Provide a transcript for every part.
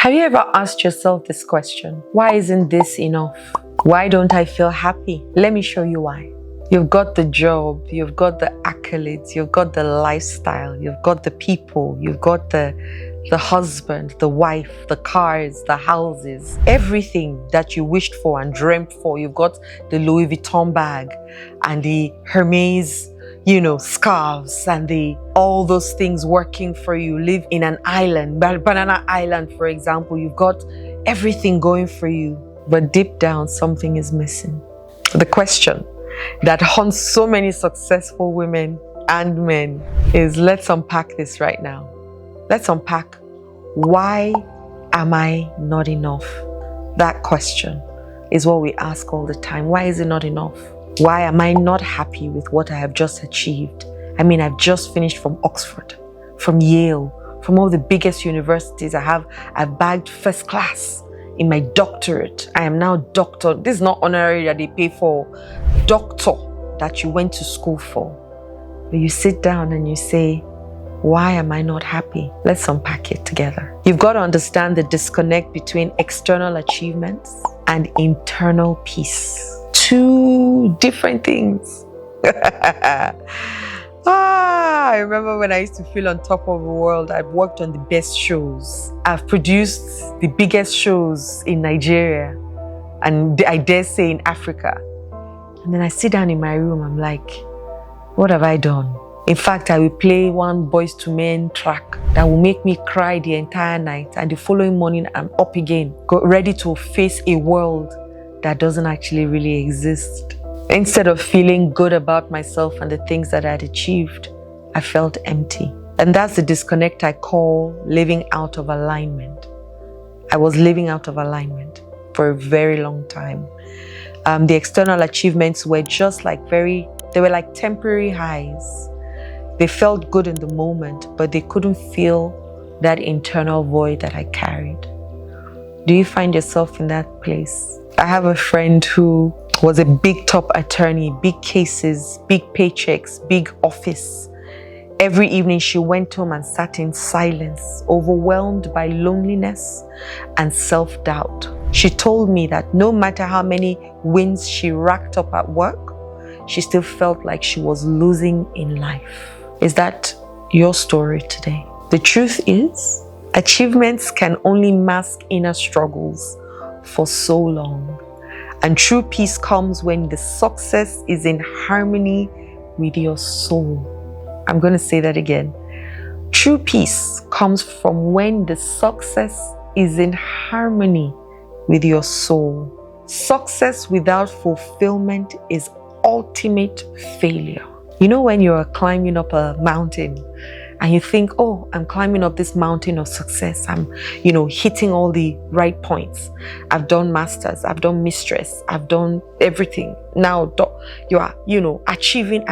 Have you ever asked yourself this question? Why isn't this enough? Why don't I feel happy? Let me show you why. You've got the job, you've got the accolades, you've got the lifestyle, you've got the people, you've got the husband, the wife, the cars, the houses, everything that you wished for and dreamt for. You've got the Louis Vuitton bag and the Hermes, scarves and all those things working for you. Live in an island, Banana Island, for example. You've got everything going for you, but deep down, something is missing. The question that haunts so many successful women and men is, let's unpack this right now. Let's unpack, why am I not enough? That question is what we ask all the time. Why is it not enough? Why am I not happy with what I have just achieved? I mean, I've just finished from Oxford, from Yale, from all the biggest universities. I've bagged first class in my doctorate. I am now doctor. This is not honorary that they pay for. Doctor that you went to school for. But you sit down and you say, why am I not happy? Let's unpack it together. You've got to understand the disconnect between external achievements and internal peace. Two different things. I remember when I used to feel on top of the world. I've worked on the best shows. I've produced the biggest shows in Nigeria, and I dare say in Africa. And then I sit down in my room, I'm like, what have I done? In fact, I will play one Boys to Men track that will make me cry the entire night, and the following morning I'm up again, ready to face a world that doesn't actually really exist. Instead of feeling good about myself and the things that I had achieved, I felt empty. And that's the disconnect I call living out of alignment. I was living out of alignment for a very long time. The external achievements were just they were like temporary highs. They felt good in the moment, but they couldn't feel that internal void that I carried. Do you find yourself in that place? I have a friend who was a big top attorney, big cases, big paychecks, big office. Every evening she went home and sat in silence, overwhelmed by loneliness and self-doubt. She told me that no matter how many wins she racked up at work, she still felt like she was losing in life. Is that your story today? The truth is, achievements can only mask inner struggles for so long. And true peace comes when the success is in harmony with your soul. I'm going to say that again. True peace comes from when the success is in harmony with your soul. Success without fulfillment is ultimate failure. You know, when you're climbing up a mountain and you think, oh, I'm climbing up this mountain of success. I'm, hitting all the right points. I've done masters, I've done mistress, I've done everything. Now you are, achieving.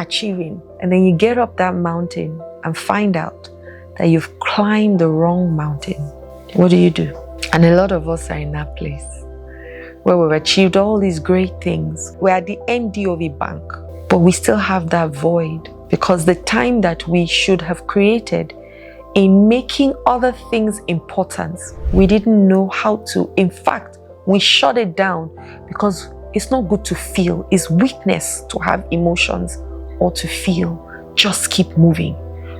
And then you get up that mountain and find out that you've climbed the wrong mountain. What do? And a lot of us are in that place where we've achieved all these great things. We're at the MD of a bank, but we still have that void because the time that we should have created in making other things important, we didn't know how to. In fact, we shut it down because it's not good to feel. It's weakness to have emotions or to feel. Just keep moving.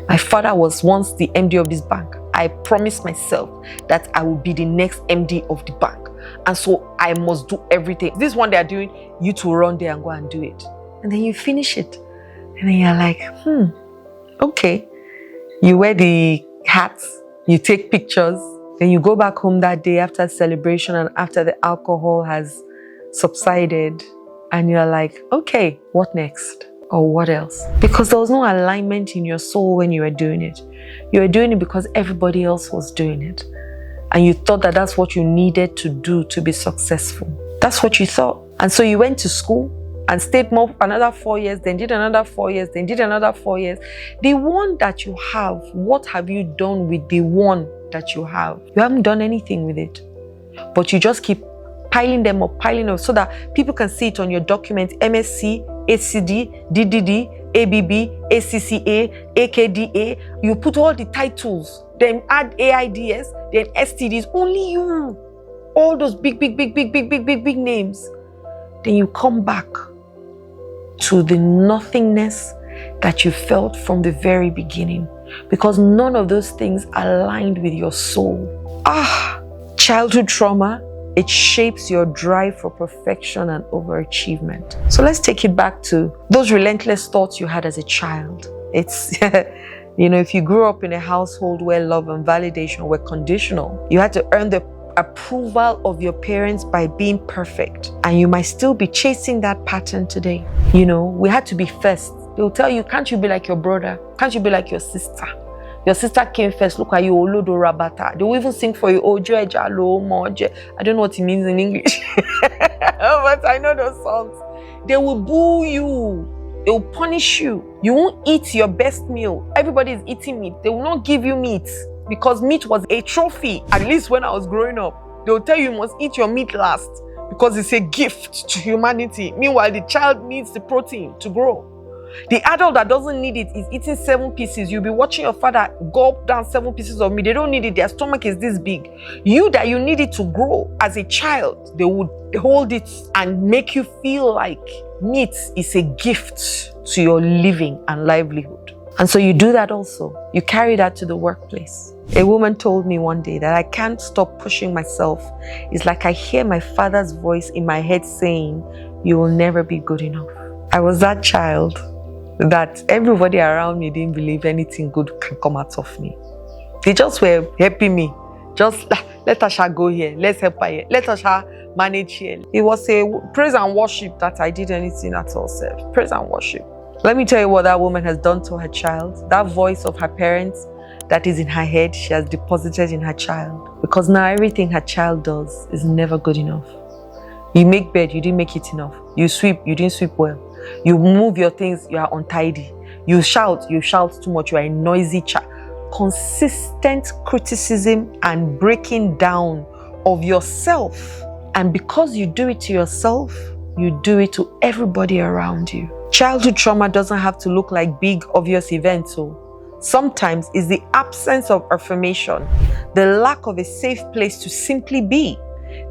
My father was once the MD of this bank. I promised myself that I will be the next MD of the bank. And so I must do everything. This one they are doing, you to run there and go and do it. And then you finish it. And then you're like, okay. You wear the hats, you take pictures, then you go back home that day after celebration and after the alcohol has subsided. And you're like, okay, what next? Or what else? Because there was no alignment in your soul when you were doing it. You were doing it because everybody else was doing it. And you thought that that's what you needed to do to be successful. That's what you thought. And so you went to school and stayed more another 4 years, then did another 4 years, then did another 4 years. The one that you have, what have you done with the one that you have? You haven't done anything with it. But you just keep piling them up so that people can see it on your document, MSc, HCD, DDD, ABB, ACCA, AKDA. You put all the titles then add AIDS, then STDs, only you. All those big names. Then you come back to the nothingness that you felt from the very beginning, because none of those things aligned with your soul. Childhood trauma, it shapes your drive for perfection and overachievement. So let's take it back to those relentless thoughts you had as a child. It's, if you grew up in a household where love and validation were conditional, you had to earn the approval of your parents by being perfect. And you might still be chasing that pattern today. We had to be first. They'll tell you, can't you be like your brother? Can't you be like your sister? Your sister came first. Look at you, Olodo Rabata. They will even sing for you, Ojo Ejalo Moje. I don't know what it means in English, but I know those songs. They will boo you. They will punish you. You won't eat your best meal. Everybody is eating meat. They will not give you meat because meat was a trophy. At least when I was growing up, they will tell you must eat your meat last because it's a gift to humanity. Meanwhile, the child needs the protein to grow. The adult that doesn't need it is eating 7 pieces. You'll be watching your father gulp down 7 pieces of meat. They don't need it. Their stomach is this big. You that you need it to grow as a child, they would hold it and make you feel like meat is a gift to your living and livelihood. And so you do that also. You carry that to the workplace. A woman told me one day that I can't stop pushing myself. It's like I hear my father's voice in my head saying, you will never be good enough. I was that child that everybody around me didn't believe anything good can come out of me. They just were helping me. Just let us go here. Let's help her here. Let us manage here. It was a praise and worship that I did anything at all, sir. Praise and worship. Let me tell you what that woman has done to her child. That voice of her parents that is in her head, she has deposited in her child. Because now everything her child does is never good enough. You make bed, you didn't make it enough. You sweep, you didn't sweep well. You move your things, you are untidy. You shout too much, you are a noisy child. Consistent criticism and breaking down of yourself. And because you do it to yourself, you do it to everybody around you. Childhood trauma doesn't have to look like big, obvious events. So sometimes it's the absence of affirmation, the lack of a safe place to simply be.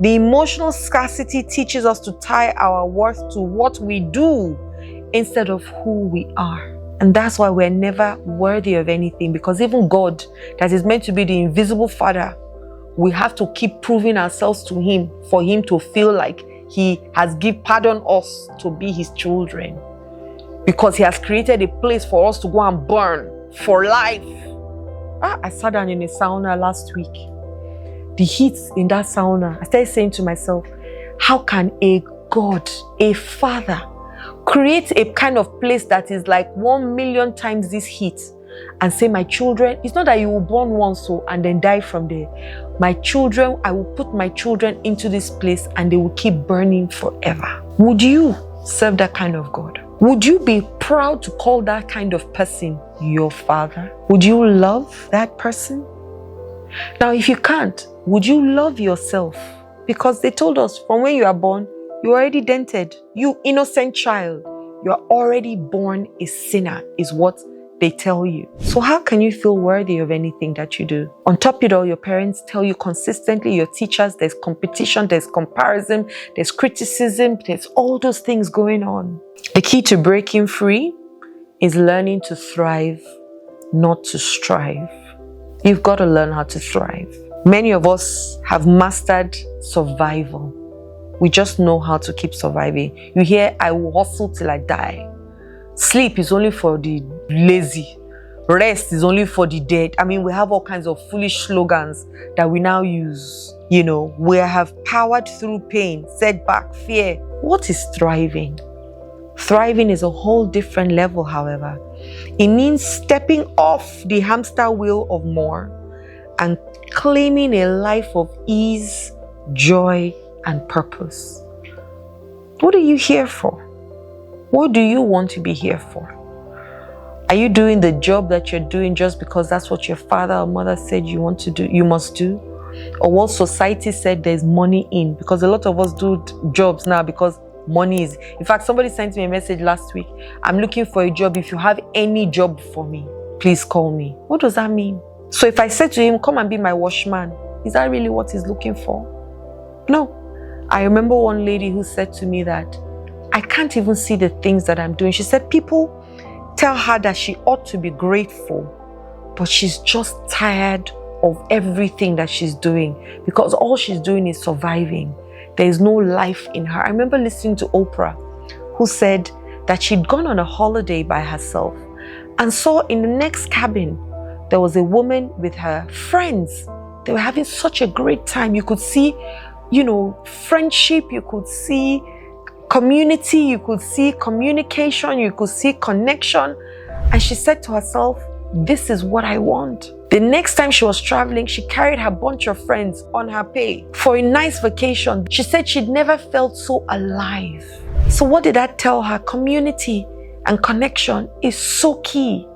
The emotional scarcity teaches us to tie our worth to what we do instead of who we are. And that's why we're never worthy of anything, because even God, that is meant to be the invisible Father, we have to keep proving ourselves to Him for Him to feel like He has pardoned us to be His children. Because He has created a place for us to go and burn for life. I sat down in a sauna last week. The heat in that sauna, I started saying to myself, how can a God, a Father, create a kind of place that is like 1,000,000 times this heat and say, my children, it's not that you will born once and then die from there. My children, I will put my children into this place and they will keep burning forever. Would you serve that kind of God? Would you be proud to call that kind of person your father? Would you love that person? Now, if you can't, would you love yourself? Because they told us from when you are born, you're already dented. You innocent child, you're already born a sinner, is what they tell you. So how can you feel worthy of anything that you do? On top of it all, your parents tell you consistently, your teachers, there's competition, there's comparison, there's criticism, there's all those things going on. The key to breaking free is learning to thrive, not to strive. You've got to learn how to thrive. Many of us have mastered survival. We just know how to keep surviving. You hear, I will hustle till I die. Sleep is only for the lazy. Rest is only for the dead. I mean, we have all kinds of foolish slogans that we now use. We have powered through pain, setback, fear. What is thriving? Thriving is a whole different level, however. It means stepping off the hamster wheel of more and claiming a life of ease, joy, and purpose. What are you here for? What do you want to be here for? Are you doing the job that you're doing just because that's what your father or mother said you want to do, you must do? Or what society said there's money in? Because a lot of us do jobs now because money is. In fact, somebody sent me a message last week. I'm looking for a job. If you have any job for me, please call me. What does that mean? So if I said to him, come and be my washman, is that really what he's looking for? No. I remember one lady who said to me that I can't even see the things that I'm doing. She said people tell her that she ought to be grateful, but she's just tired of everything that she's doing because all she's doing is surviving. There is no life in her. I remember listening to Oprah, who said that she'd gone on a holiday by herself and saw in the next cabin there was a woman with her friends. They were having such a great time. You could see, friendship, you could see community, you could see communication, you could see connection. And she said to herself, this is what I want. The next time she was traveling, she carried her bunch of friends on her pay for a nice vacation. She said she'd never felt so alive. So what did that tell her? Community and connection is so key.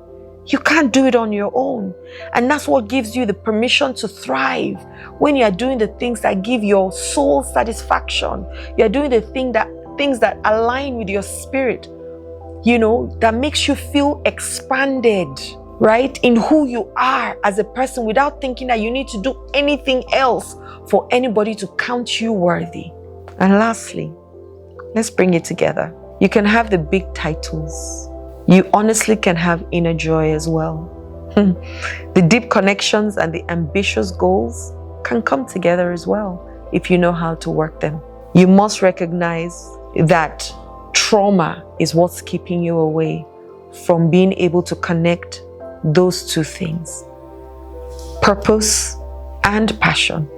You can't do it on your own. And that's what gives you the permission to thrive when you are doing the things that give your soul satisfaction. You are doing the things that align with your spirit, that makes you feel expanded, right, in who you are as a person without thinking that you need to do anything else for anybody to count you worthy. And lastly, let's bring it together. You can have the big titles. You honestly can have inner joy as well. The deep connections and the ambitious goals can come together as well if you know how to work them. You must recognize that trauma is what's keeping you away from being able to connect those two things, purpose and passion.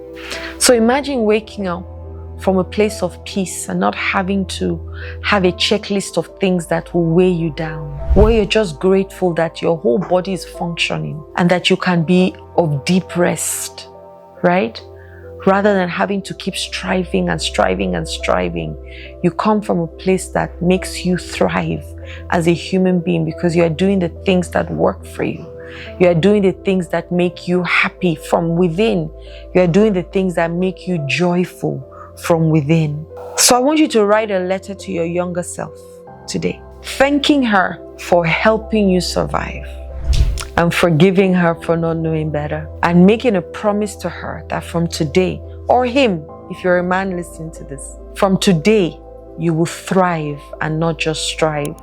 So imagine waking up from a place of peace and not having to have a checklist of things that will weigh you down, where you're just grateful that your whole body is functioning and that you can be of deep rest, right? Rather than having to keep striving and striving and striving, you come from a place that makes you thrive as a human being because you are doing the things that work for you. You are doing the things that make you happy from within. You are doing the things that make you joyful from within. So I want you to write a letter to your younger self today, thanking her for helping you survive and forgiving her for not knowing better, and making a promise to her that from today, or him, if you're a man listening to this, from today, you will thrive and not just strive.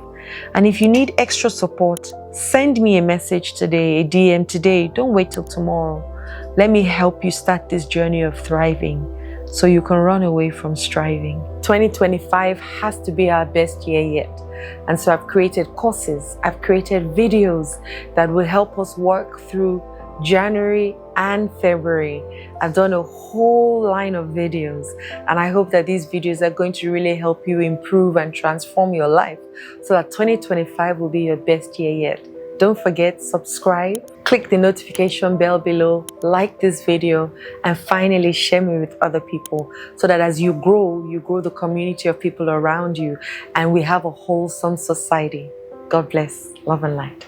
And if you need extra support, send me a message today, a DM today. Don't wait till tomorrow. Let me help you start this journey of thriving so you can run away from striving. 2025 has to be our best year yet. And so I've created courses, I've created videos that will help us work through January and February. I've done a whole line of videos, and I hope that these videos are going to really help you improve and transform your life so that 2025 will be your best year yet. Don't forget, subscribe, click the notification bell below, like this video, and finally share me with other people so that as you grow the community of people around you and we have a wholesome society. God bless. Love and light.